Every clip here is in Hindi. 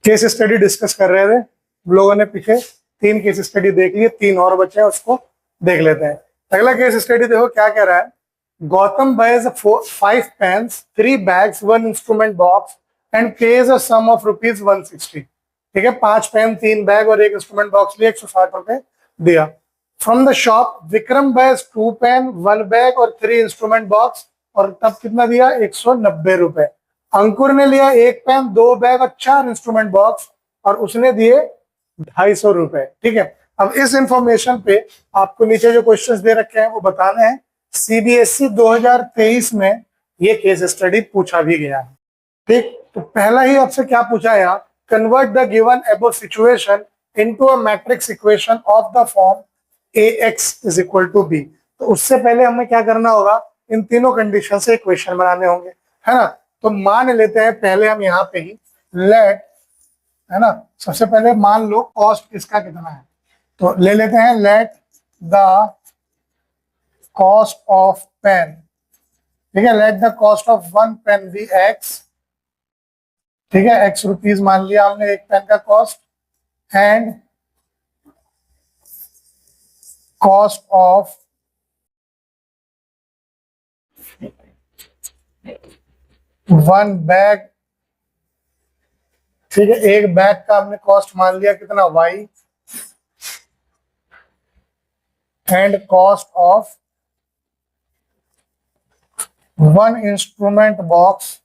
केस स्टडी डिस्कस कर रहे थे लोगों ने, पीछे 3 केस स्टडी देख लिए, 3 और बचे हैं, उसको देख लेते हैं। अगला केस स्टडी देखो क्या कह रहा है। Gautam buys 5 pens, 3 bags, 1 instrument box and pays a sum of rupees 160। ठीक है, 5 पेन, 3 बैग और 1 इंस्ट्रूमेंट बॉक्स लिए, 160 रुपए दिया। From the shop Vikram buys 2 pen, 1 bag और 3 इंस्ट्रूमेंट बॉक्स, और तब कितना दिया, 190 रुपए। अंकुर ने लिया 1 पेन, 2 बैग और 4 इंस्ट्रूमेंट बॉक्स, और उसने दिए 250 रुपए। ठीक है, अब इस इंफॉर्मेशन पे आपको नीचे जो क्वेश्चंस दे रखे हैं वो बताने हैं। सीबीएसई 2023 में ये केस स्टडी पूछा भी गया है। ठीक, तो पहला ही आपसे क्या पूछा है, convert the given above situation into a matrix equation of the form ax is equal to b। तो उससे पहले हमें क्या करना होगा, इन तीनों कंडीशन से इक्वेशन बनाने होंगे, है ना। तो मान लेते हैं पहले हम यहाँ पे ही लेट, है ना, सबसे पहले मान लो कॉस्ट इसका कितना है, तो ले लेते हैं let the cost of pen. ठीक है, let the cost of 1 pen be x। ठीक है, x रुपीज मान लिया हमने एक पेन का cost, and cost of 1 bag. ठीक है, एक बैग का हमने कॉस्ट मान लिया कितना, y, and cost of 1 instrument box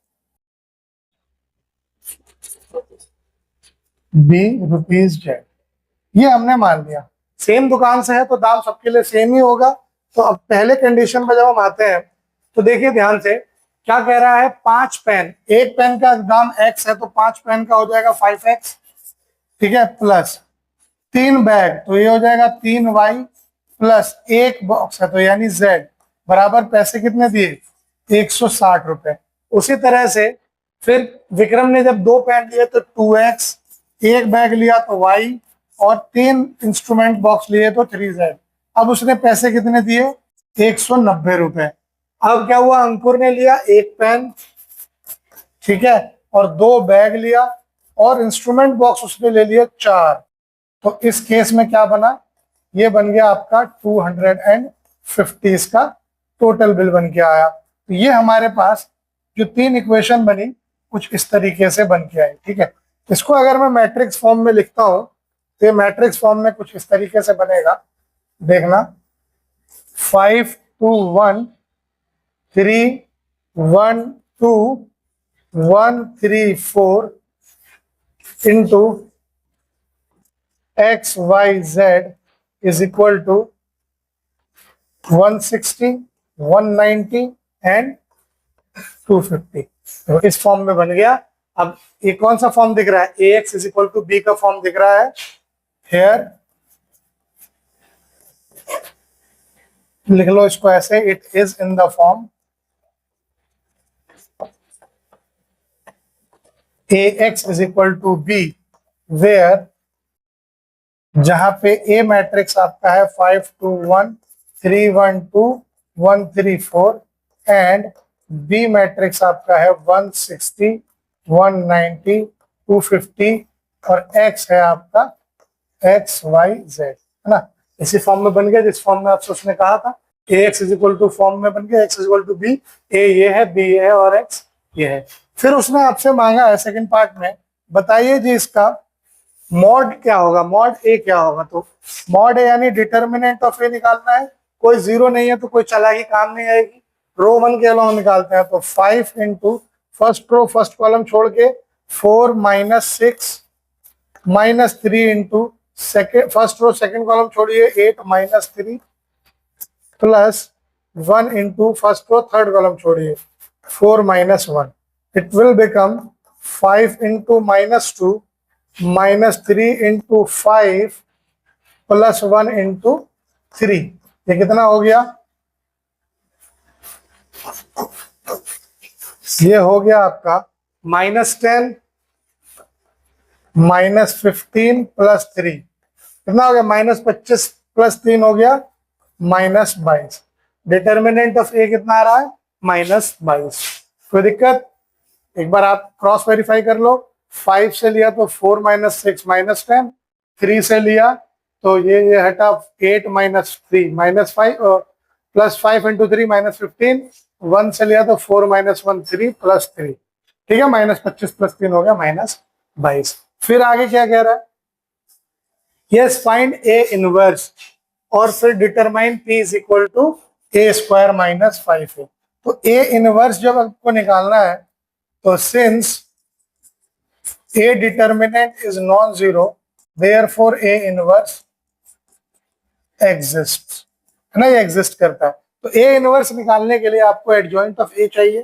b rupees z। ये हमने मान लिया, सेम दुकान से है तो दाम सबके लिए सेम ही होगा। तो अब पहले कंडीशन पर जब हम आते हैं तो देखिए ध्यान से क्या कह रहा है, 5 पेन, एक पेन का दाम x है तो 5 पेन का हो जाएगा 5x। ठीक है, प्लस 3 बैग तो ये हो जाएगा 3y, प्लस 1 बॉक्स है तो यानी z, बराबर पैसे कितने दिए, 160 रुपए। उसी तरह से फिर विक्रम ने जब 2 पेन लिए तो 2x, एक बैग लिया तो y, और 3 इंस्ट्रूमेंट बॉक्स लिए तो 3z। अब उसने पैसे कितने दिए, 190 रुपए। अब क्या हुआ, अंकुर ने लिया 1 पेन, ठीक है, और 2 बैग लिया, और इंस्ट्रूमेंट बॉक्स उसने ले लिए 4। तो इस केस में क्या बना, ये बन गया आपका 250 इसका टोटल बिल बन के आया। तो ये हमारे पास जो 3 इक्वेशन बनी कुछ इस तरीके से बन के आई। ठीक है, इसको अगर मैं मैट्रिक्स फॉर्म में लिखता हूं तो ये मैट्रिक्स फॉर्म में कुछ इस तरीके से बनेगा, देखना, 5 2 1 3 1 2 1 3 4 into x y z is equal to 160 190 and 250। तो इस फॉर्म में बन गया। अब ये कौन सा फॉर्म दिख रहा है, ax is equal to b का फॉर्म दिख रहा है। हेयर लिख लो इसको ऐसे, it is in the form ax is equal to b, where जहां पे a मैट्रिक्स आपका है 5 2 1 3 1 2 1 3 4, एंड b मैट्रिक्स आपका है 160 190 250, और x है आपका x y z, है ना। इसी फॉर्म में बन गया जिस फॉर्म में आपसे उसने कहा था। ax is equal to form में बन गया, x is equal to b, a ये है, b ये है, और x ये है। फिर उसने आपसे मांगा है सेकंड पार्ट में, बताइए जी इसका मॉड क्या होगा, मॉड ए क्या होगा। तो मॉड ए यानी डिटर्मिनेंट ऑफ ए निकालना है। कोई जीरो नहीं है तो कोई चालाकी काम नहीं आएगी, रो 1 के अलावा निकालते हैं। तो 5 into first row first column छोड़ के 4 minus 6 minus 3 into second first row second column छोड़िए 8 minus 3 plus 1 into first row third column छोड़िए 4 minus 1। It will become 5 into minus 2 minus 3 into 5 plus 1 into 3। ये कितना हो गया, ये हो गया आपका -10 -15 प्लस 3, कितना हो गया, -25 प्लस 3 हो गया -22। डिटर्मिनेंट ऑफ ए कितना आ रहा है, -22। कोई दिक्कत, एक बार आप क्रॉस वेरीफाई कर लो। 5 से लिया तो 4 माइनस 6 माइनस 10, 3 से लिया तो ये हटा 8 माइनस 3 माइनस 5 और प्लस 5 इंटू 3 माइनस 15, 1 से लिया तो 4 माइनस 1 3 प्लस 3, ठीक है, माइनस 25 प्लस 3 हो गया माइनस 22। फिर आगे क्या कह रहा है, यस फाइंड ए इनवर्स और फिर determine P is equal to A square minus 5 है। तो ए इनवर्स जब आपको निकालना है तो since A determinant is non zero therefore A inverse exist, है ना, ये एग्जिस्ट करता है। तो ए इनवर्स निकालने के लिए आपको एडजॉइंट ऑफ ए चाहिए,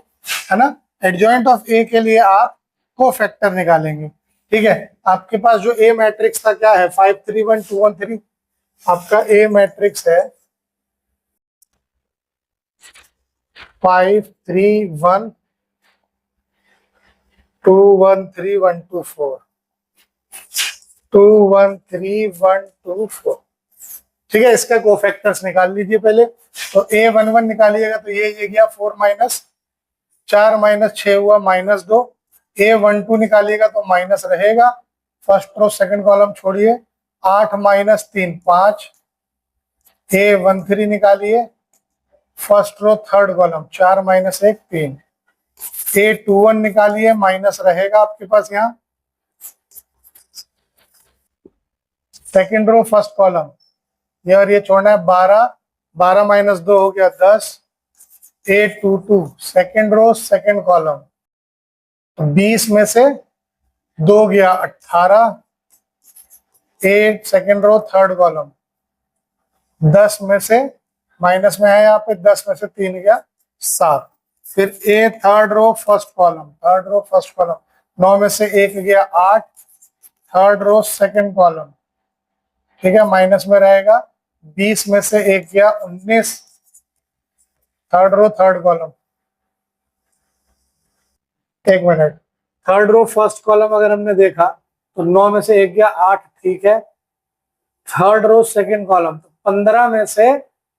है ना। एडजॉइंट ऑफ ए के लिए आप कोफैक्टर निकालेंगे, ठीक है। आपके पास जो ए मैट्रिक्स था क्या है, 5 3 1 2 1 3, आपका ए मैट्रिक्स है 5 3 1 2 1 3 1 2 4 2 1 3 1 2 4, ठीक है। इसका कोफैक्टर्स निकाल लीजिए पहले। तो a11 निकालिएगा तो ये गया 4 माइनस 4 माइनस 6 हुआ माइनस 2, a12 निकालिएगा तो माइनस रहेगा, फर्स्ट रो सेकंड कॉलम छोड़िए, 8 माइनस 3 5, a13 निकालिए first row third column 4 minus 1 3, a21 निकालिए माइनस रहेगा आपके पास यहाँ सेकंड रो फर्स्ट कॉलम, ये और ये छोड़ना है 12, 12 माइनस 2 हो गया 10, a22 second row second column, 20 में से 2 गया 18, 8 सेकंड रो थर्ड कॉलम, 10 में से माइनस में है यहाँ पे 10 में से 3 गया 7, फिर ए थर्ड रो फर्स्ट कॉलम 9 में से 1 गया 8, थर्ड रो सेकंड कॉलम, ठीक है, माइनस में रहेगा, 20 में से 1 गया 19, थर्ड रो थर्ड कॉलम, एक minute, third row first column अगर हमने देखा तो 9 में से 1 गया 8, ठीक है, थर्ड रो सेकंड कॉलम तो 15 में से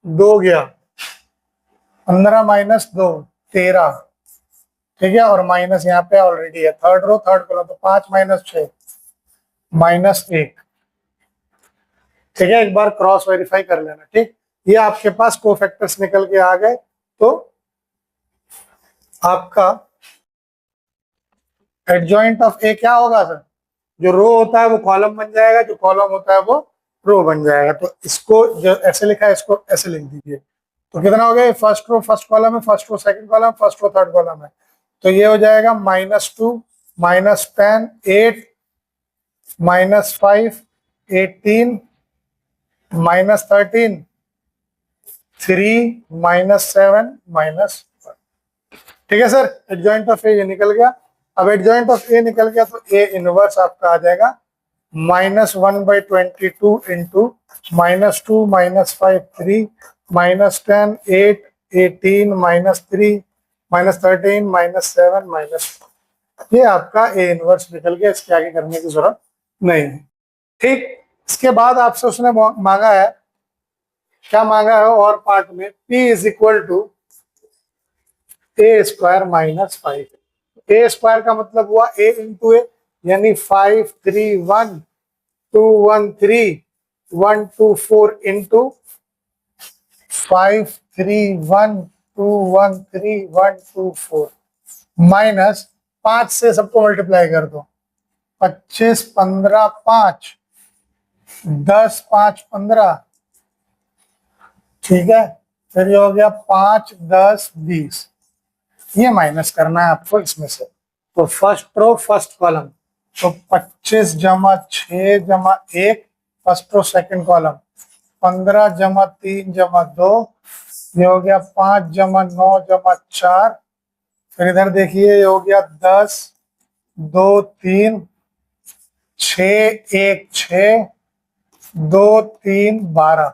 2 गया, 15 माइनस 2 13, ठीक है, और माइनस यहाँ पे ऑलरेडी है, थर्ड रो थर्ड कॉलम तो 5 माइनस 6 माइनस 1, ठीक है। एक बार क्रॉस वेरीफाई कर लेना, ठीक। ये आपके पास कोफैक्टर्स निकल के आ गए तो आपका एडजॉइंट ऑफ ए क्या होगा सर, जो रो होता है वो कॉलम बन जाएगा, जो कॉलम होता है वो रो बन जाएगा। तो इसको जो ऐसे लिखा है इसको ऐसे लिख दीजिए। तो कितना हो गया, फर्स्ट रो फर्स्ट कॉलम है, first row second column, first row third column है, तो ये हो जाएगा -2 -10 8 -5 18 -13 3 -7 -1, ठीक है सर। एडजॉइंट ऑफ ए ये निकल गया। अब एडजॉइंट ऑफ ए निकल गया तो ए इनवर्स आपका आ जाएगा -1/22 इंटू -2 -5 3 -10 8 18 -3 -13 -7 -1, ये आपका ए इनवर्स निकल गया। इसके आगे करने की जरूरत नहीं है, ठीक। इसके बाद आपसे उसने मांगा है, क्या मांगा है और पार्ट में, P is equal to A square minus 5। A square का मतलब हुआ ए इंटू ए, यानी 5 3 1 2 1 3 1 2 4 इंटू 5 3 1 2 1 3 1 2 4 माइनस 5 से सबको मल्टीप्लाई कर दो, 25 15 5 10 5 15, ठीक है। फिर ये हो गया 5 10 20, ये माइनस करना है आपको इसमें से। तो फर्स्ट रो फर्स्ट कॉलम तो 25 जमा 6 जमा 1 फर्स्ट रो सेकंड कॉलम, 15 जमा 3 जमा 2, ये हो गया 5 जमा 9 जमा 4, फिर इधर देखिए ये हो गया 10 2 3 6 1 6 2 3 12,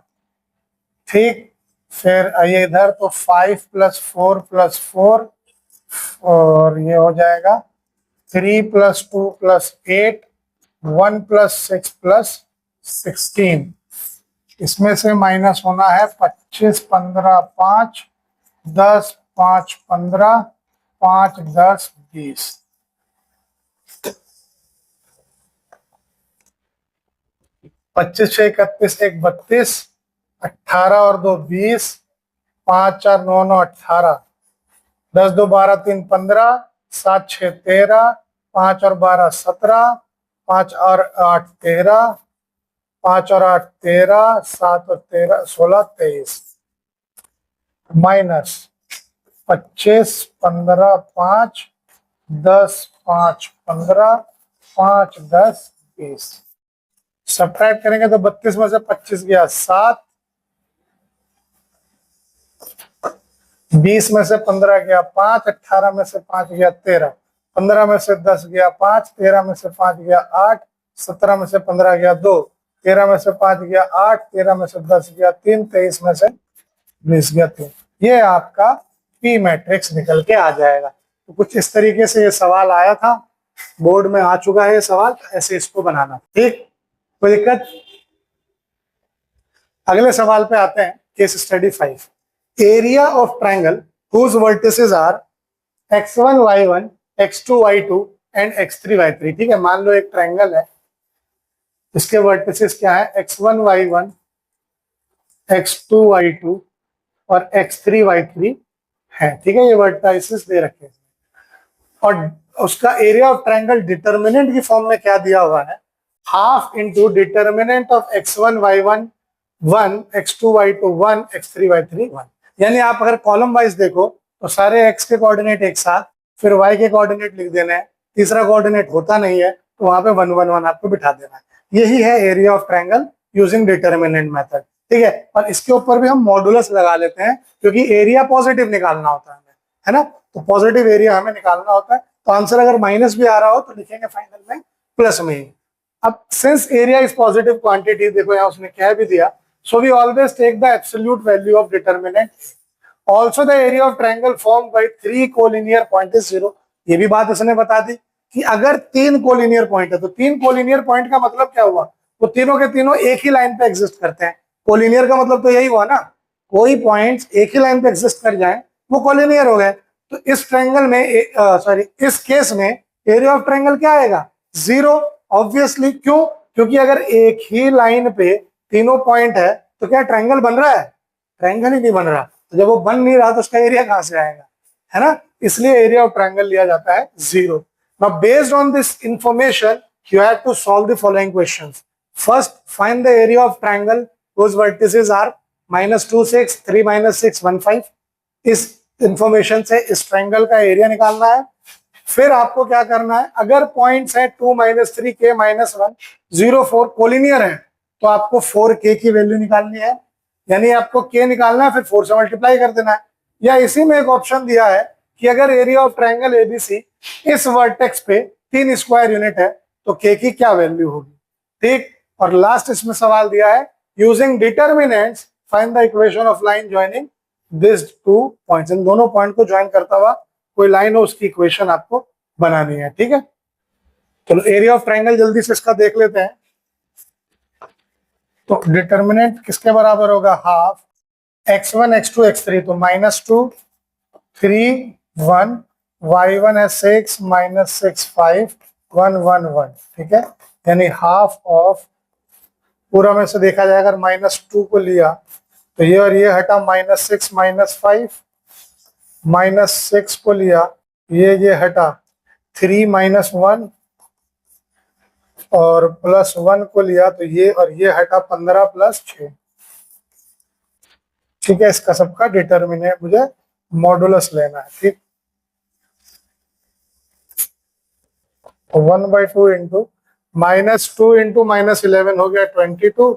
ठीक। फिर आइए इधर तो 5 + 4 + 4 और ये हो जाएगा 3 + 2 + 8 1 + 6 + 16, इसमें से माइनस होना है 25 15 5 10 5 15 5 10 20, 25 6 31 1 32, 18 और 2 20, 5 4 9 9 18, 10 2 12 3 15, 7 6 13, 5 और 12 17, 5 और 8 13, 5 और 8 13, 7 और 13 16 23, माइनस 25 15 5, 10 5 15, 5 10 20। सब्ट्रैक्ट करेंगे तो 32 में से 25 गया 7, 20 में से 15 गया 5, 18 में से 5 गया 13, 15 में से 10 गया 5, 13 में से 5 गया 8, 17 में से 15 गया 2, 13 में से 5 गया 8, 13 में से 10 गया 3, 23 में से 20 गया 3। ये आपका पी मैट्रिक्स निकल के आ जाएगा। तो कुछ इस तरीके से ये सवाल आया था, बोर्ड में आ चुका है ये सवाल, ऐसे इसको बनाना। ठीक, कोई दिक्कत? अगले सवाल पे आते हैं, case study 5। Area of triangle whose vertices are x1 y1 x2 y2 and x3 y3। ठीक है, मान लो एक ट्रायंगल है, इसके वर्टिसेस क्या है, x1 y1 x2 y2 और x3 y3 है। ठीक है, ये वर्टिसेस दे रखे हैं और उसका एरिया ऑफ ट्रायंगल डिटर्मिनेंट की फॉर्म में क्या दिया हुआ है, half into determinant of x1 y1 1, x2 y2 1, x3 y3 1। यानी आप अगर कॉलम वाइज देखो तो सारे x के कोऑर्डिनेट एक साथ, फिर y के कोऑर्डिनेट लिख देना है, तीसरा कोऑर्डिनेट होता नहीं है तो वहां पे 1 1 1 आपको बिठा देना है। यही है area of triangle using determinant method. ठीक है, और इसके ऊपर भी हम मॉडुलस लगा लेते हैं क्योंकि एरिया पॉजिटिव निकालना होता है हमें, है ना, तो पॉजिटिव एरिया हमें निकालना होता है। तो आंसर अगर माइनस भी आ रहा हो तो लिखेंगे फाइनल में प्लस में ही। अब since area is positive quantity, देखो यहाँ उसने कह भी दिया, so we always take the absolute value of determinant. Also the area of triangle formed by 3 collinear point is 0। ये भी बात इसने बता दी कि अगर 3 कोलिनियर पॉइंट है तो 3 कोलिनियर पॉइंट का मतलब क्या हुआ, वो तीनों के तीनों एक ही लाइन पे एग्जिस्ट करते हैं। कोलिनियर का मतलब तो यही हुआ ना, कोई पॉइंट्स एक ही लाइन पे एग्जिस्ट कर जाए वो कोलिनियर हो गए। तो इस ट्रायंगल में इस केस में एरिया ऑफ ट्रायंगल क्या आएगा, 0 ऑब्वियसली। क्यों? क्योंकि अगर एक ही लाइन पे तीनों पॉइंट है तो क्या ट्रायंगल बन रहा है, ट्रायंगल ही नहीं बन रहा। तो जब वो बन नहीं रहा तो उसका एरिया कहां से आएगा, है ना, इसलिए एरिया ऑफ ट्रायंगल लिया जाता है 0। Now based on this information you have to solve the following questions. First, find the area of triangle whose vertices are -2 6 3 -6 1 5। इस इंफॉर्मेशन से इस ट्रायंगल का एरिया निकालना है। फिर आपको क्या करना है, अगर पॉइंट्स है 2 -3 k -1 0 4 कोलिनियर है तो आपको 4k की वैल्यू निकालनी है, यानी आपको k निकालना है, फिर 4 से मल्टीप्लाई कर देना है। या इसी में एक ऑप्शन दिया है कि अगर एरिया ऑफ ट्रायंगल एबीसी इस वर्टेक्स पे 3 स्क्वायर यूनिट है तो k की क्या वैल्यू होगी। ठीक, और लास्ट इसमें सवाल दिया है, using determinants find the equation of line joining this 2 points. इन दोनों पॉइंट को ज्वाइन करता हुआ कोई लाइन हो उसकी इक्वेशन आपको बनानी है। ठीक है, चलो एरिया ऑफ ट्रायंगल जल्दी से इसका देख लेते हैं। तो डिटर्मिनेंट किसके बराबर होगा, हाफ x1 x2 x3, तो -2 3 1, y1 है 6 -6 5 1 1 1। ठीक है, यानी हाफ ऑफ, पूरा में से देखा जाए अगर -2 को लिया तो ये और ये हटा, -6 -5, -6 को लिया ये हटा, 3 -1 और +1 को लिया तो ये और ये हटा, 15 + 6। ठीक है, इसका सबका डिटर्मिनेंट मुझे मॉडुलस लेना है। ठीक, 1/2 इंटू -2 इंटू -11 हो गया 22,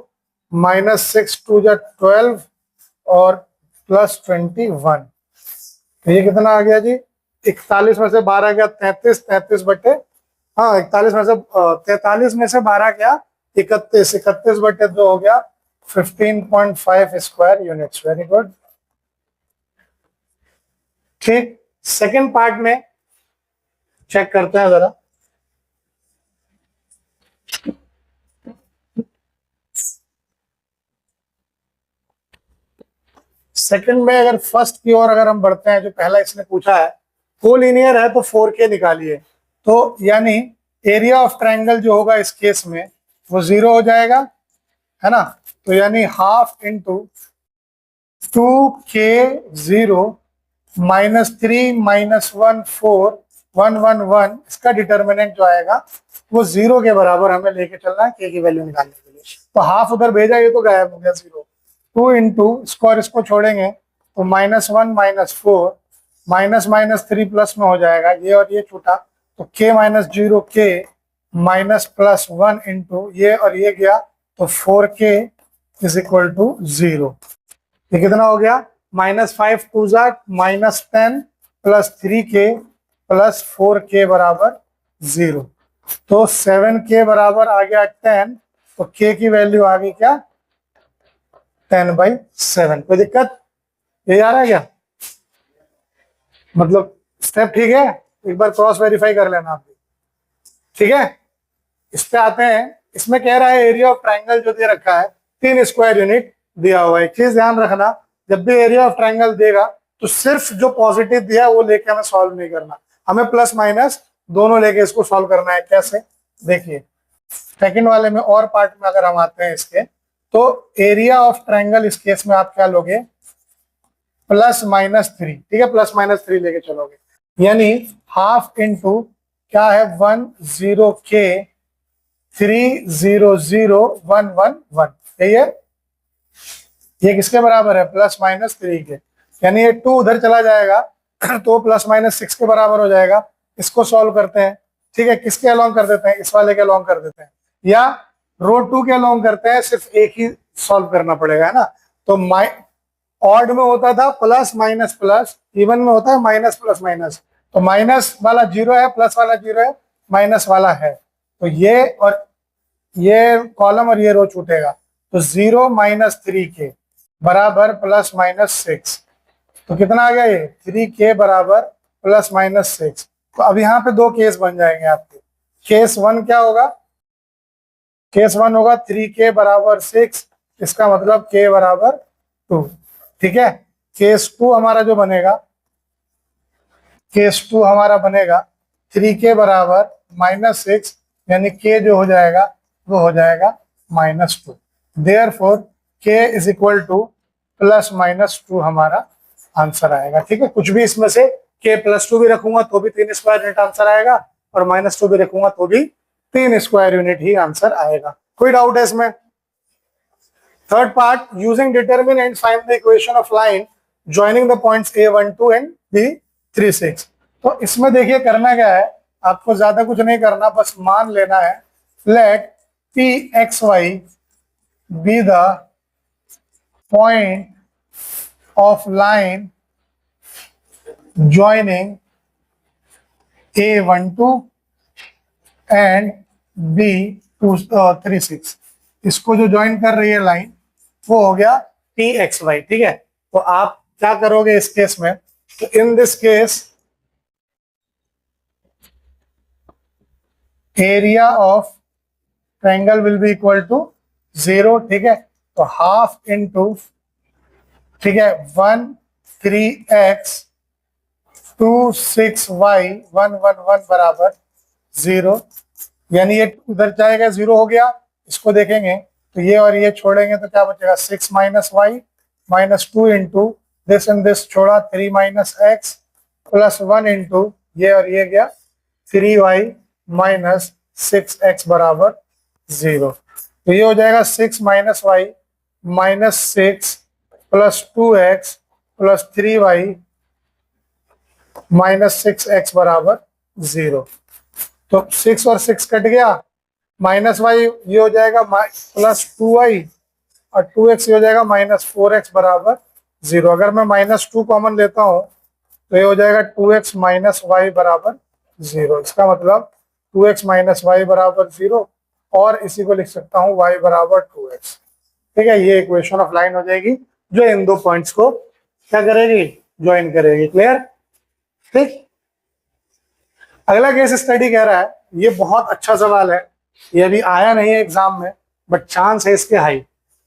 -6 2 जा 12 और +21। तो ये कितना आ गया जी, 41 में से 12 गया 33, 33 बटे, हाँ 41 में से 43 में से 12 गया 31, 31 बटे 2 हो गया 15.5 स्क्वायर यूनिट्स। Very good. ठीक, सेकंड पार्ट में चेक करते हैं जरा। सेकंड में अगर फर्स्ट की ओर अगर हम बढ़ते हैं, जो पहला इसने पूछा है कोलिनियर है तो 4k निकालिए, तो यानी एरिया ऑफ ट्रायंगल जो होगा इस केस में वो 0 हो जाएगा। है ना, तो यानी हाफ इंटू 2k0 -3 -1 4 1 1 1, इसका डिटर्मिनेंट जो आएगा वो 0 के बराबर हमें लेके चलना है k की वैल्यू निकालने के लिए। तो हाफ उधर भेजा, ये तो गायब हो गया 0। 2 इंटू इसको और इसको छोड़ेंगे तो -1 -4 -3 प्लस में हो जाएगा, ये और ये छूटा तो k -0 k -+1 इंटू ये और ये गया तो 4k इज इक्वल टू 0। ये कितना हो गया, -5 2 -10 +3k +4k बराबर 0। तो 7k बराबर आ गया 10, तो k की वैल्यू आ गई क्या, 10/7। कोई दिक्कत, ये आ रहा है क्या, मतलब स्टेप ठीक है, एक बार क्रॉस वेरीफाई कर लेना आप भी, ठीक है। इस पे आते हैं, इसमें कह रहा है एरिया ऑफ ट्राइंगल जो दे रखा है 3 स्क्वायर यूनिट दिया हुआ है। एक चीज ध्यान रखना, जब भी एरिया ऑफ ट्राइंगल देगा तो सिर्फ जो पॉजिटिव दिया है वो लेके हमें सॉल्व नहीं करना, हमें प्लस माइनस दोनों लेके इसको सॉल्व करना है। कैसे, देखिए सेकंड वाले में और पार्ट में अगर हम आते हैं इसके, तो एरिया ऑफ ट्राइंगल इस केस में आप क्या लोगे, +-3, ठीक है, +-3 लेके चलोगे, यानी हाफ इंटू क्या है 10k 300 111, यही है, ये किसके बराबर है, +-3 के, यानी ये 2 उधर चला जाएगा तो +-6 के बराबर हो जाएगा। इसको सॉल्व करते हैं, ठीक है, किसके अलोंग कर देते हैं, इस वाले के अलोंग कर देते हैं, या रो 2 के अलोंग करते हैं, सिर्फ एक ही सॉल्व करना पड़ेगा, है ना। तो ऑड में होता था प्लस माइनस प्लस, इवन में होता है माइनस प्लस माइनस, तो माइनस वाला 0 है, प्लस वाला 0 है, माइनस वाला है, तो ये और ये कॉलम और ये रो छूटेगा, तो 0 -3k बराबर +-6, तो कितना आ गया ये 3k बराबर +-6। तो अब यहाँ पे 2 केस बन जाएंगे आपके। केस 1 क्या होगा, केस 1 होगा 3k बराबर 6, इसका मतलब k बराबर 2, ठीक है। केस 2 हमारा जो बनेगा, केस 2 हमारा बनेगा 3k बराबर -6, यानी k जो हो जाएगा वो हो जाएगा -2। Therefore k is equal to +-2 हमारा आंसर आएगा, ठीक है। कुछ भी इसमें से k +2 भी रखूंगा तो भी 3 स्क्वायर यूनिट आंसर आएगा, और -2 भी रखूंगा तो भी 3 स्क्वायर यूनिट ही आंसर आएगा। कोई डाउट है इसमें। Third part, using determine and find the equation of line joining the points A12 and B36। तो इसमें देखिए करना क्या है, आपको ज्यादा कुछ नहीं करना, बस मान लेना है late Pxy be the point of line joining A12 and B36। इसको जो ज्वाइन कर रही है लाइन वो हो गया Pxy, ठीक है। तो आप क्या करोगे इस केस में, तो in this case area of triangle will be equal to 0, ठीक है। तो हाफ इंटू, ठीक है, 1 3x 2 6y 1 1 1 बराबर 0, यानी ये उधर जाएगा 0 हो गया। इसको देखेंगे तो ये और ये छोड़ेंगे तो क्या बचेगा, 6 - y -2 into this and this छोड़ा 3 - x प्लस 1 इंटू ये और ये गया 3y - 6x बराबर 0। तो ये हो जाएगा 6 - y -6 plus 2x plus 3y -6x बराबर 0। तो 6 और 6 कट गया, -y ये हो जाएगा प्लस 2y और 2x ये हो जाएगा -4x बराबर 0। अगर मैं -2 कॉमन लेता हूं तो ये हो जाएगा 2x - y बराबर 0। इसका मतलब 2x - y बराबर 0, और इसी को लिख सकता हूं y बराबर 2x, ठीक है। ये इक्वेशन ऑफ लाइन हो जाएगी जो इन दो पॉइंट्स को क्या करेगी, ज्वाइन करेगी। क्लियर, ठीक। अगला केस स्टडी कह रहा है, ये बहुत अच्छा सवाल है, ये अभी आया नहीं है एग्जाम में बट चांस है इसके हाई।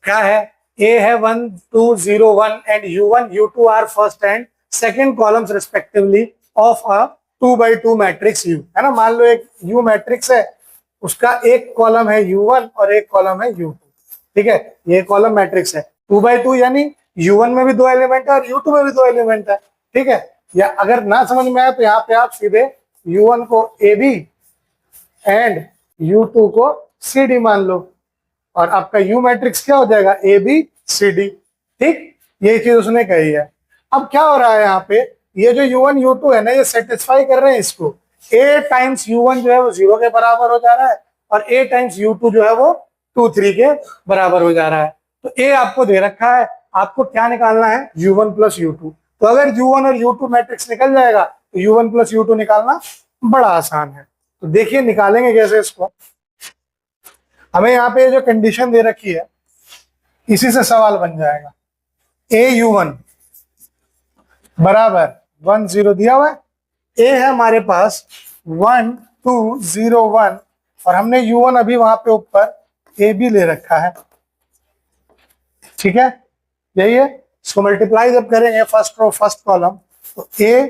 क्या है, ए है 1 2 0 1 and U1 U2 are first and second columns respectively of a 2x2 matrix U, है ना। मान लो एक U मैट्रिक्स है, उसका एक कॉलम है U1 और एक कॉलम है U2। ठीक है, ये कॉलम मैट्रिक्स है 2x2, यानी U1 में भी 2 एलिमेंट है और U2 में भी 2 एलिमेंट है। ठीक है, या अगर ना समझ में आए तो यहाँ पे आप सीधे U1 को AB एंड U2 को CD मान लो, और आपका U मैट्रिक्स क्या हो जाएगा, ABCD। ठीक, ये चीज उसने कही है। अब क्या हो रहा है यहाँ पे, ये जो U1 U2 है ना, ये सेटिस्फाई कर रहे हैं इसको। A टाइम्स U1 जो है वो 0 के बराबर हो जा रहा है और A टाइम्स U2 जो है वो 2 3 के बराबर हो जा रहा है। तो A आपको दे रखा है, आपको क्या निकालना है, U1 प्लस U2। तो अगर U1 और U2 मैट्रिक्स निकल जाएगा तो U1 प्लस U2 निकालना बड़ा आसान है। तो देखिए निकालेंगे कैसे इसको। हमें यहाँ पे जो कंडीशन दे रखी है इसी से सवाल बन जाएगा। AU1 बराबर 1 0 दिया हुआ है, A है हमारे पास 1 2 0 1 और हमने U1 अभी वहां पे ऊपर AB ले रखा है। ठीक है, यही है। इसको मल्टीप्लाई जब करेंगे फर्स्ट रो फर्स्ट कॉलम तो A,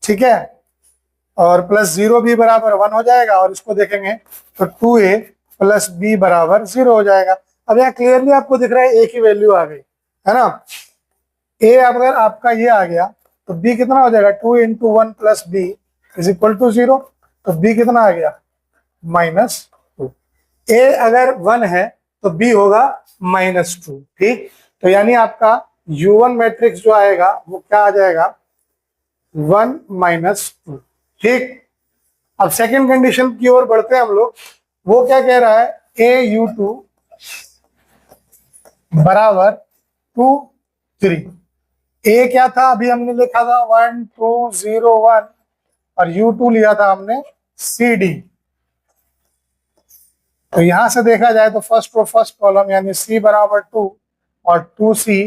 ठीक है, और प्लस 0B बराबर 1 हो जाएगा, और इसको देखेंगे तो 2A प्लस B बराबर 0 हो जाएगा। अब यहाँ क्लियरली आपको दिख रहा है A की वैल्यू आ गई है ना। A अगर आपका ये आ गया तो B कितना हो जाएगा, 2 into 1 plus B is equal to 0। तो B कितना आ गया, -2। A अगर 1 है तो B होगा -2। ठीक, तो यानी आपका U1 मैट्रिक्स जो आएगा वो क्या आ जाएगा, 1 -2। ठीक, अब सेकंड कंडीशन की ओर बढ़ते हैं हम लोग। वो क्या कह रहा है, AU2 बराबर 2 3। A क्या था, अभी हमने लिखा था 1 2 0 1 और U2 लिया था हमने CD। तो यहां से देखा जाए तो फर्स्ट रो फर्स्ट कॉलम यानी C बराबर 2 और 2C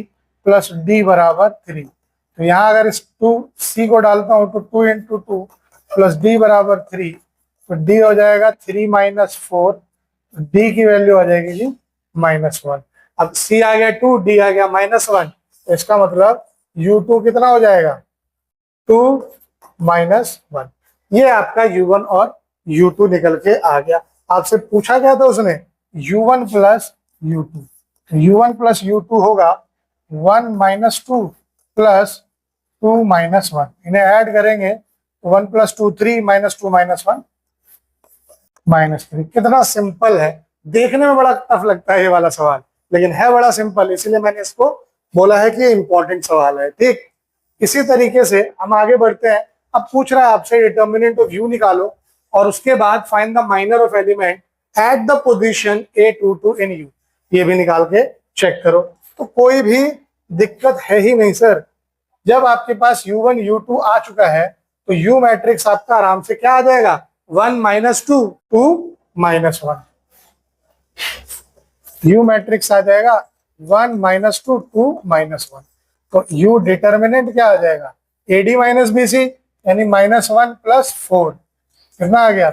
प्लस D बराबर 3। तो यहाँ अगर इस 2C को डालता हूं तो 2 इंटू 2 प्लस D बराबर 3, तो D हो जाएगा 3 -4। D की वैल्यू आ जाएगी जी -1। अब C आ गया 2, D आ गया -1, तो इसका मतलब U2 कितना हो जाएगा, 2 -1। ये आपका U1 और U2 निकल के आ गया। आपसे पूछा क्या था उसने, U1 plus U2। U1 plus U2 होगा 1 -2 प्लस 2 -1। इन्हें ऐड करेंगे तो 1 + 2 3 -2 -1 -3। कितना सिंपल है, देखने में बड़ा टफ लगता है ये वाला सवाल, लेकिन है बड़ा सिंपल, इसीलिए मैंने इसको बोला है कि इंपॉर्टेंट सवाल है। ठीक, इसी तरीके से हम आगे बढ़ते हैं। अब पूछ रहा है आपसे डिटर्मिनेंट ऑफ U निकालो और उसके बाद find the minor of element at the position A22 in U। ये भी निकाल के चेक करो। तो कोई भी दिक्कत है ही नहीं सर, जब आपके पास U1 U2 आ चुका है तो U मैट्रिक्स आपका आराम से क्या आ जाएगा, 1 -2 2 -1। U मैट्रिक्स आ जाएगा 1 -2 2 -1। तो U डिटर्मिनेंट क्या आ जाएगा, AD - BC यानी -1 + 4। कितना आ गया,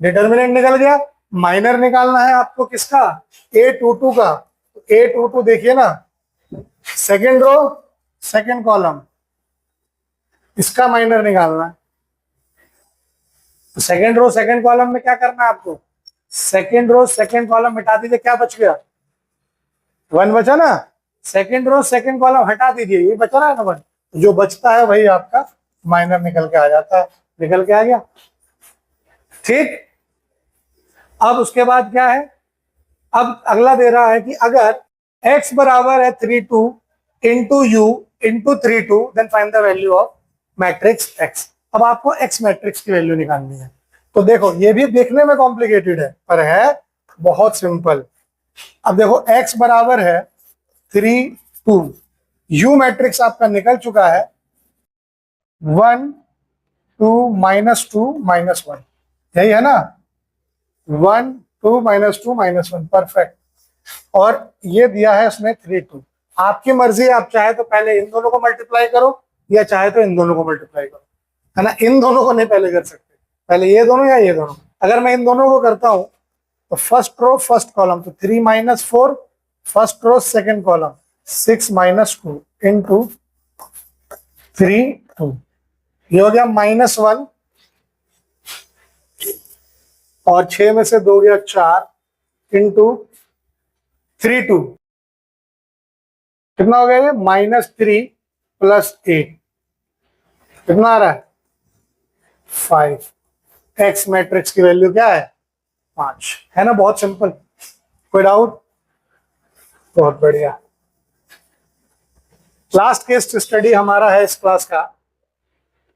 डिटर्मिनेंट निकल गया। माइनर निकालना है आपको किसका, A22 का। तो A22 देखिए ना, सेकेंड रो सेकेंड कॉलम, इसका माइनर निकालना है। तो सेकेंड रो सेकेंड कॉलम में क्या करना है आपको, सेकेंड रो सेकेंड कॉलम हटा दीजिए, क्या बच गया, 1 बचा ना। सेकेंड रो सेकेंड कॉलम हटा दीजिए, ये बचा रहा है ना 1। जो बचता है वही आपका माइनर निकल के आ जाता है। निकल के आ गया। ठीक, अब उसके बाद क्या है, अब अगला दे रहा है कि अगर x बराबर है 32 into U into 32 then find the value of matrix x। अब आपको x मैट्रिक्स की वैल्यू निकालनी है। तो देखो ये भी देखने में कॉम्प्लिकेटेड है पर है बहुत सिंपल। अब देखो x बराबर है 3 2, U मैट्रिक्स आपका निकल चुका है 1 2 -2 -1, यही है ना, 1 2 -2 -1, परफेक्ट। और ये दिया है उसने 3 2। आपकी मर्जी है, आप चाहे तो पहले इन दोनों को मल्टीप्लाई करो या चाहे तो इन दोनों को मल्टीप्लाई करो, है ना। इन दोनों को नहीं पहले कर सकते, पहले ये दोनों या ये दोनों। अगर मैं इन दोनों को करता हूं तो फर्स्ट रो फर्स्ट कॉलम तो 3 -4, first row second column 6 -2 into 3 2, ये हो गया -1 और 6 में से 2 गया 4 इंटू 3 2 कितना हो गया ये -3 + 8 कितना आ रहा है 5। एक्स मैट्रिक्स की वैल्यू क्या है 5 है ना, बहुत सिंपल। कोई डाउट? बहुत बढ़िया। लास्ट केस स्टडी हमारा है इस क्लास का।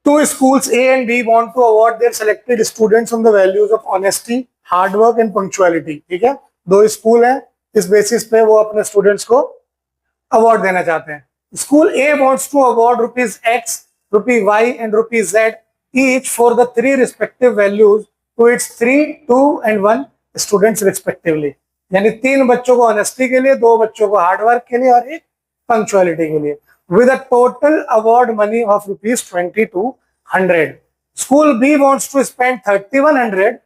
Two schools A and B want to award their selected students on the values of honesty, hard work and punctuality। ठीक है, दो स्कूल हैं, इस बेसिस पे वो अपने स्टूडेंट्स को अवार्ड देना चाहते हैं। School A wants to award ₹X, ₹Y and ₹Z each for the 3 respective values to its 3, 2 and 1 students respectively। यानी 3 बच्चों को ऑनेस्टी के लिए, 2 बच्चों को हार्ड वर्क के लिए और 1 पंक्चुअलिटी के लिए, with a total award money of ₹2200। School B wants to spend 3100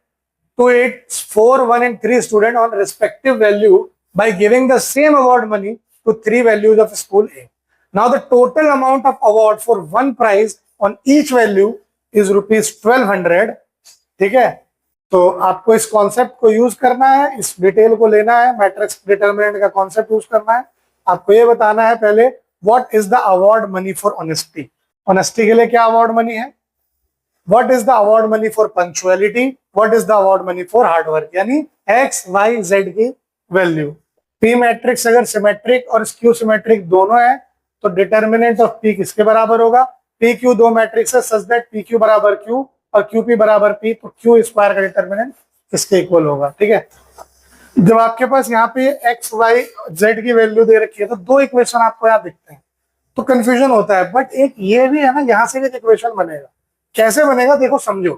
to its 4, 1 and 3 student on respective value by giving the same award money to 3 values of school A। Now the total amount of award for one prize on each value is ₹1200। ठीक है, तो आपको इस कॉन्सेप्ट को यूज करना है, इस डिटेल को लेना है, मैट्रिक्स डिटरमिनेंट का कॉन्सेप्ट यूज करना है। आपको ये बताना है पहले what is the award money for honesty. Honesty के लिए क्या अवार्ड मनी है, what is the award money for punctuality, what is the award money for hard work, यानी एक्स वाई जेड की वैल्यू। पी मैट्रिक्स अगर सिमेट्रिक और स्क्यू सिमेट्रिक दोनों है तो डिटरमिनेंट ऑफ पी किसके बराबर होगा, पी क्यू दो मैट्रिक्स है सच दैट पी क्यू बराबर क्यू और क्यू पी बराबर पी, तो क्यू स्क्वायर का डिटरमिनेंट इसके इक्वल होगा। ठीक है, जब आपके पास यहाँ पे एक्स वाई जेड की वैल्यू दे रखी है तो दो इक्वेशन आपको यहाँ दिखते हैं तो कंफ्यूजन होता है, बट एक ये भी है ना, यहाँ से एक इक्वेशन बनेगा। कैसे बनेगा देखो समझो,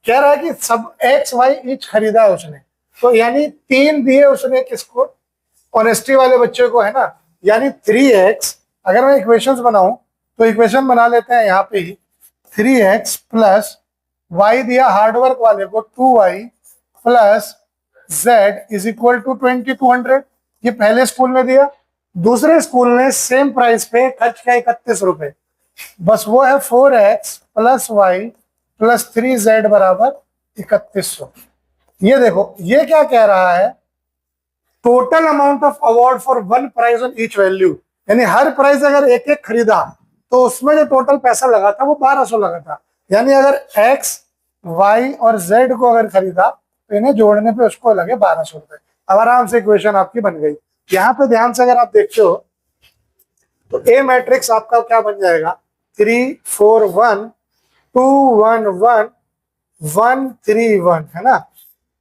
कह रहा है कि सब एक्स वाई ईच खरीदा है उसने, तो यानी 3 दिए उसने किसको, ऑनेस्टी वाले बच्चे को, है ना, यानी 3x। अगर मैं इक्वेशंस बनाऊं तो इक्वेशन बना लेते हैं यहाँ पे ही, 3x प्लस y दिया हार्डवर्क वाले को 2y plus z is equal to 2200। ये पहले स्कूल में दिया, दूसरे स्कूल ने सेम प्राइस पे खर्च किया 31 रुपए, बस वो है 4x plus y plus 3z बराबर 3100। ये देखो ये क्या कह रहा है, total amount of award for one prize on each value, यानी हर प्राइस अगर एक एक खरीदा तो उसमें जो टोटल पैसा लगा था वो 1200 लगा था। यानी अगर x, y और z को अगर खरीदा तो इन्हें जोड़ने पे उसको लगे 1200 रुपए। अब आराम से इक्वेशन आपकी बन गई। यहाँ पे ध्यान से अगर आप देखते हो तो ए मैट्रिक्स आपका क्या बन जाएगा, 3 4 1 2 1 1 1 3 1, है ना,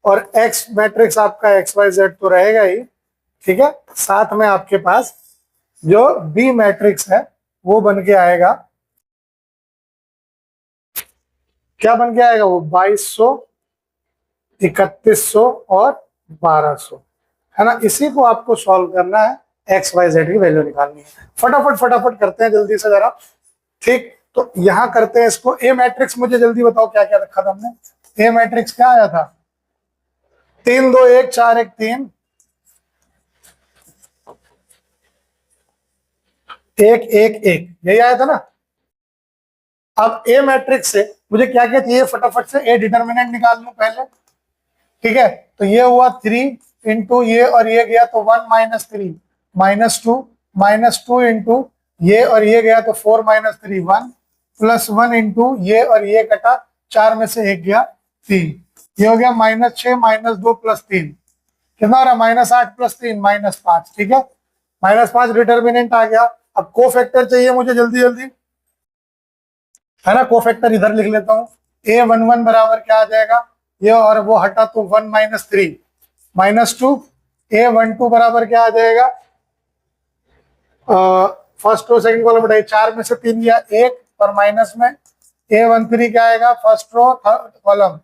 और एक्स मैट्रिक्स आपका एक्स वाई जेड तो रहेगा ही। ठीक है, साथ में आपके पास जो बी मैट्रिक्स है वो बन के आएगा, क्या बन के आएगा वो 2200 3100 और 1200, है ना। इसी को आपको सॉल्व करना है, एक्स वाई जेड की वैल्यू निकालनी है। फटाफट फटाफट करते हैं जल्दी से जरा। ठीक, तो यहां करते हैं इसको। ए मैट्रिक्स मुझे जल्दी बताओ क्या क्या रखा था हमने। ए मैट्रिक्स क्या आया था, 3 2 1 4 1 3 1 1 1, यही आया था ना। अब ए मैट्रिक्स से मुझे क्या क्या चाहिए, फटाफट से ए डिटरमिनेंट निकाल लूं पहले। ठीक है, तो ये हुआ 3 इंटू ये और ये गया तो 1 - 3 -2 इंटू ये और ये गया तो 4 - 3 1 प्लस 1 इंटू ये और ये कटा 4 में से 1 गया 3, ये हो गया -6 -2 + 3, कितना हो रहा -8 + 3 -5। ठीक है, -5 डिटरमिनेंट आ गया। अब कोफैक्टर चाहिए मुझे जल्दी जल्दी, है ना। कोफैक्टर इधर लिख लेता हूँ। A11 बराबर क्या आ जाएगा, ये और वो हटा तो 1 - 3 -2। A12 बराबर क्या आ जाएगा, फर्स्ट रो सेकंड कॉलम हटाइए, 4 में से 3 गया 1 और माइनस में A13 क्या आएगा, फर्स्ट रो कॉलम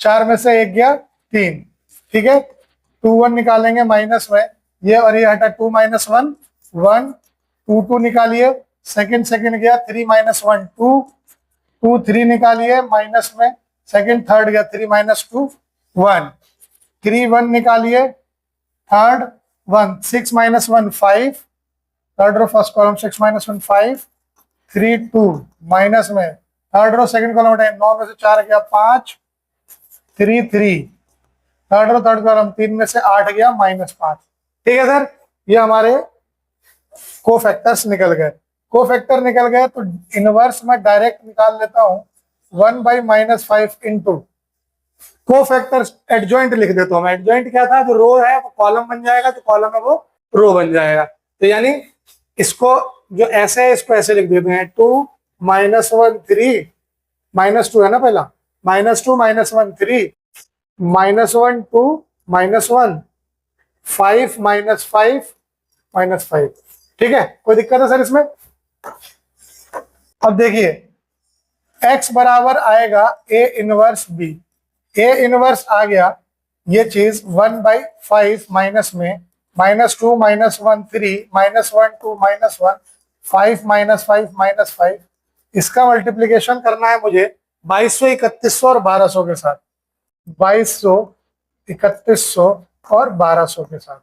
4 में से 1 गया 3। ठीक है, 2 1 निकालेंगे माइनस में, ये और ये हटा 2 - 1 1 2 2 निकालिए, सेकंड गया 3 - 1 2 2 3 निकालिए माइनस में, सेकंड थर्ड गया 3 - 2 1 3 1 निकालिए, third 1 6 - 1 5, third row first column 6 - 1 5 3 2 minus में, थर्ड रो सेकंड कॉलम हटाए 9 में से 4 गया 5 3 3, थर्ड रो थर्ड कॉलम 3 में से 8 गया -5। ठीक है सर, ये हमारे कोफैक्टर्स निकल गए। कोफैक्टर निकल गए तो इनवर्स में डायरेक्ट निकाल लेता हूं 1/-5 इंटू कोफैक्टर एडजॉइंट लिख देता हूं मैं। एडजॉइंट क्या था, जो रो है वो कॉलम बन जाएगा, जो कॉलम है वो रो बन जाएगा। तो यानी इसको जो ऐसे है इसको ऐसे लिख देते हैं 2 -1 3 -2 है ना पहला, -2 -1 3 -1 2 -1 5 -5 -5। ठीक है, कोई दिक्कत है सर इसमें? अब देखिए x बराबर आएगा a inverse b। a inverse आ गया, ये चीज 1/5 माइनस में -2 -1 3 -1 2 -1 5 -5 -5। इसका मल्टीप्लीकेशन करना है मुझे 2200 3100 और 1200 के साथ, 2200 3100 और 1200 के साथ।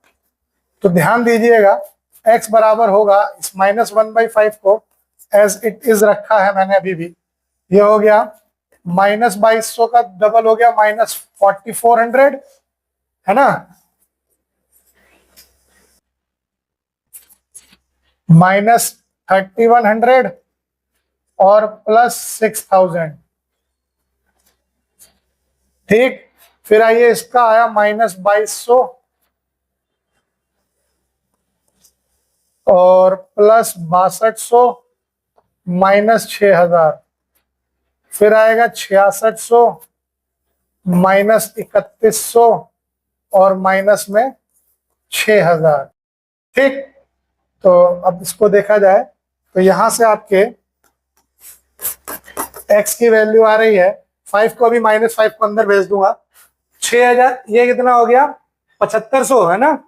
तो ध्यान दीजिएगा x बराबर होगा, इस -1/5 को एज इट इज रखा है मैंने अभी भी, ये हो गया -2200 का डबल हो गया -4400 है ना, -3100 और +6000। ठीक, फिर आइए इसका आया -2200 और +6200 -6000। फिर आएगा 6600 -3100 और माइनस में 6000। ठीक, तो अब इसको देखा जाए तो यहां से आपके x की वैल्यू आ रही है 5 को अभी -5 को अंदर भेज दूंगा, 6000, ये कितना हो गया 7500 है ना,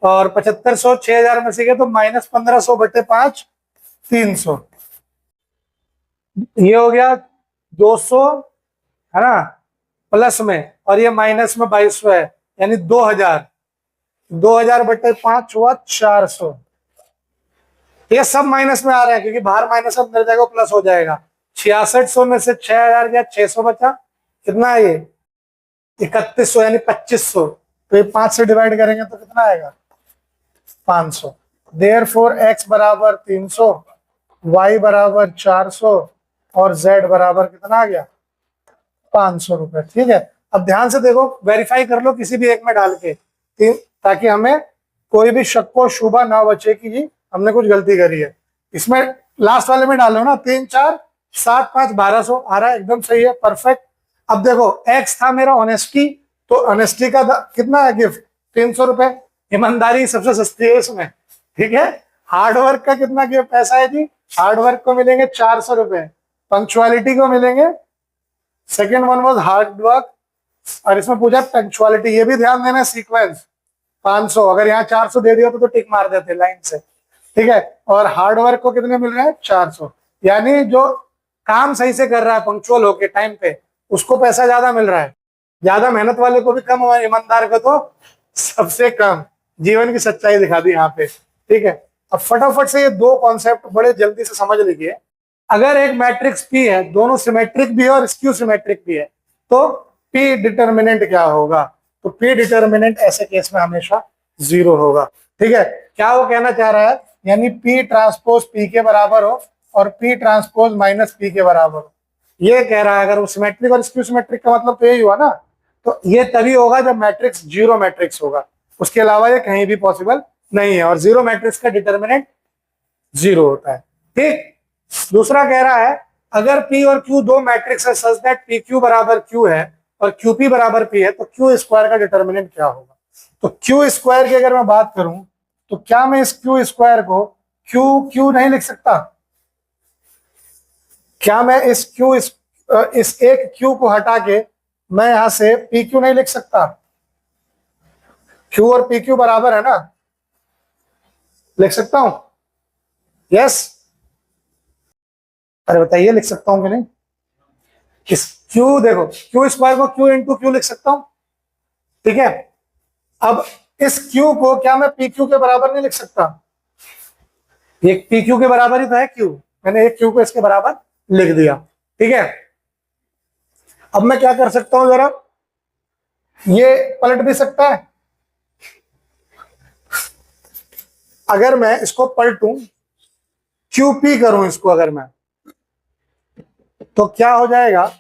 और 7500 6000 में से गया तो -1500/5 300, ये हो गया 200 है ना प्लस में, और ये माइनस में 2200 है, यानी 2000, 2000/5 हुआ 400। ये सब माइनस में आ रहे हैं क्योंकि बाहर माइनस अंदर जाएगा प्लस हो जाएगा। 6600 में से 6000 गया, 600 बचा, कितना है ये 3100 यानी 2500। तो ये 5 से डिवाइड करेंगे तो कितना आएगा 500। देयरफॉर x बराबर 300, y बराबर 400 और z बराबर कितना आ गया 500 रुपए। ठीक है, अब ध्यान से देखो, वेरीफाई कर लो किसी भी एक में डाल के, ताकि हमें कोई भी शक व शुबा ना बचे कि जी हमने कुछ गलती करी है। इसमें लास्ट वाले में डालो ना, 3 4 7 5 1200 आ रहा है, एकदम सही है, परफेक्ट। अब देखो x था मेरा ऑनेस्टी, तो ऑनेस्टी का कितना है गिफ्ट 300 रुपए, ईमानदारी सबसे सस्ती है इसमें। ठीक है, हार्डवर्क का कितना गिफ्ट पैसा है जी, हार्डवर्क को मिलेंगे 400 रुपए, पंक्चुअलिटी को मिलेंगे, second one was hard work, और इसमें पूछा पंक्चुअलिटी, ये भी ध्यान देना सीक्वेंस 500, अगर यहाँ 400 दे दिया तो टिक मार देते लाइन से। ठीक है, और हार्ड वर्क को कितने मिल रहे हैं 400, यानी जो काम सही से कर रहा है पंक्चुअल होके टाइम पे उसको पैसा ज्यादा मिल रहा है, ज्यादा मेहनत वाले को भी कम, और ईमानदार को तो सबसे कम। जीवन की सच्चाई दिखा दी यहाँ पे। ठीक है, अब फटाफट से ये दो कॉन्सेप्ट बड़े जल्दी से समझ लीजिए। अगर एक मैट्रिक्स P है, दोनों सिमेट्रिक भी है और स्क्यू सिमेट्रिक भी है, तो P डिटर्मिनेंट क्या होगा, तो P डिटर्मिनेंट ऐसे केस में हमेशा 0 होगा। ठीक है, क्या वो कहना चाह रहा है, यानी P ट्रांसपोज P के बराबर हो और P ट्रांसपोज -P के बराबर हो, ये कह रहा है। अगर वो सिमेट्रिक और स्क्यू सिमेट्रिक का मतलब तो यही हुआ ना, तो ये तभी होगा जब मैट्रिक्स 0 मैट्रिक्स होगा, उसके अलावा ये कहीं भी पॉसिबल नहीं है, और 0 मैट्रिक्स का डिटर्मिनेंट 0 होता है। ठीक, दूसरा कह रहा है अगर P और Q दो मैट्रिक्स है सच दैट PQ बराबर Q है और QP बराबर P है, तो Q स्क्वायर का डिटर्मिनेंट क्या होगा। तो Q स्क्वायर की अगर मैं बात करूं तो क्या मैं इस Q स्क्वायर को Q नहीं लिख सकता, क्या मैं इस एक Q को हटा के मैं यहां से PQ नहीं लिख सकता, Q और PQ बराबर है ना, लिख सकता हूं, यस, अरे बताइए लिख सकता हूं कि नहीं। इस Q देखो, Q स्क्वायर को Q इंटू Q लिख सकता हूं। ठीक है, अब इस Q को क्या मैं PQ के बराबर नहीं लिख सकता, ये PQ के बराबर ही तो है Q, मैंने एक Q को इसके बराबर लिख दिया। ठीक है, अब मैं क्या कर सकता हूं, जरा ये पलट भी सकता है, अगर मैं इसको पलटूं, QP करूं इसको अगर मैं, तो क्या हो जाएगा,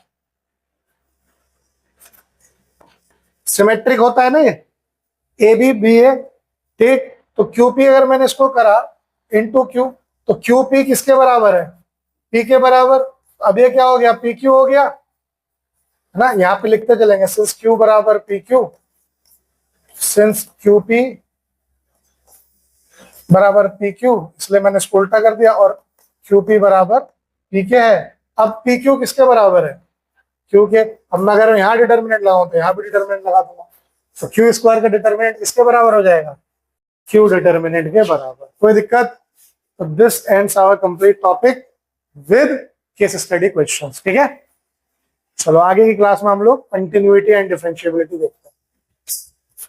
सिमेट्रिक होता है ना ये, ABBA, ठीक। तो QP अगर मैंने इसको करा इंटू Q, तो QP किसके बराबर है, P के बराबर। अब ये क्या हो गया, PQ हो गया है ना। यहां पे लिखते चलेंगे, सिंस Q बराबर PQ, सिंस QP बराबर PQ, इसलिए मैंने इसको उल्टा कर दिया, और QP बराबर PK है। अब PQ किसके बराबर है, Q के। अब मैं अगर यहाँ डिटर्मिनेंट लगाऊं तो यहाँ भी डिटर्मिनेंट लगा दूंगा, तो Q स्क्वायर का डिटर्मिनेंट किसके बराबर हो जाएगा, Q डिटर्मिनेंट के बराबर। कोई दिक्कत। तो this ends our complete topic with case study questions, ठीक है। चलो आगे की क्लास में हम लोग कंटिन्यूटी एंड डिफरेंशिएबिलिटी देखते हैं।